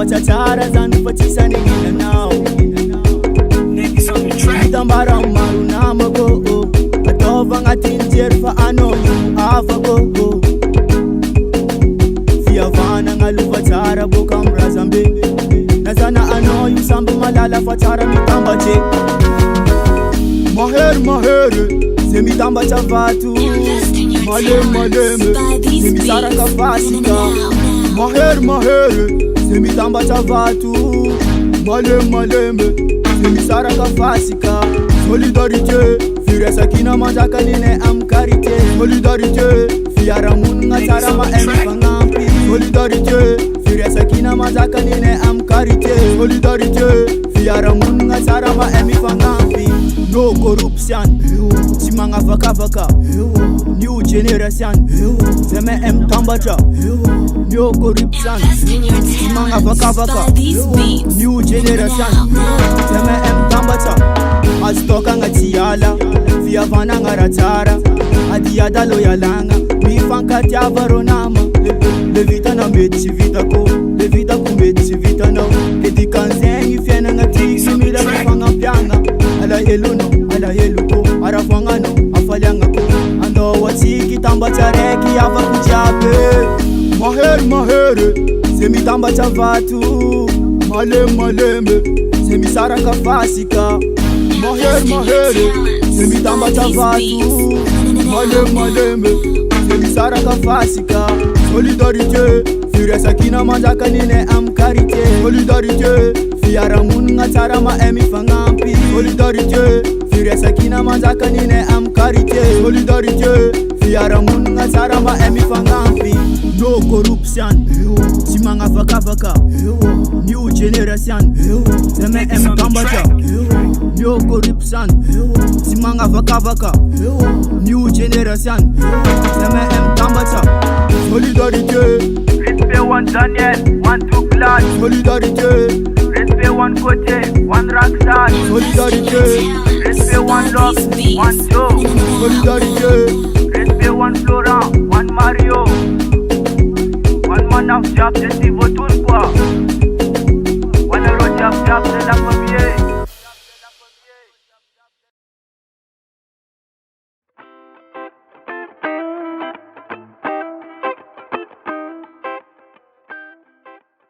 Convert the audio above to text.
Tara zan patisa ni now. Tambara maru namago. Atovang atinjer fa ano avago. Fiavana ngaluva Tara bokam razambe. Nazana ano yu sambu malala fa Tara mitambache. Maher semitamba chavatu. Maleme semisara kafasika. Maher semitamba chavatu. Maleme semisara kafasika. Solidarité fira sakina manjaka nine am karité. Solidarité fiara munga Tara ma emfangampi. Solidarité fira sakina manjaka nine am karité. Solidarité fiara munga Tara ma emfangampi. No corruption, simanga vaka. New generation, zeme em tambacha. No corruption, simanga vaka. New generation, zeme em tambacha. Astoka ngatiala, fiavana ngaratara. Adiada loyalanga, mi fanka tiavaronama. Levita na meti vita ko, levita ku meti vita no. Kedi kanzengi fiena ngati simila fanga pyanga. Ala yeluko, arafangano, afalianga ko. Ando watiki tamba chareki ava kuchape. Maher, semitamba chavatu. Maleme, semisara kafasika. Maher, semitamba chavatu. Maleme, semisara kafasika. Solidarité, fira sakina manjaka nine am karité. Solidarité, fiara munga Tara ma emi fangampi. Solidarité, fira sakina manjaka nine am karité. Solidarité, fiara munga Tara ma emi fangampi. No corruption, simanga vaka. New generation, zeme em tambacha. No corruption, simanga vaka. New generation, zeme em tambacha. Solidarité, respect one Daniel, one two Glad. solidarité, Respect one Kote, one Rockstar. solidarité, Respect one Love, one Joe. solidarité, Respect one Florent, one Mario. One man of job, c'est si vaut tout quoi. One euro job, c'est la première.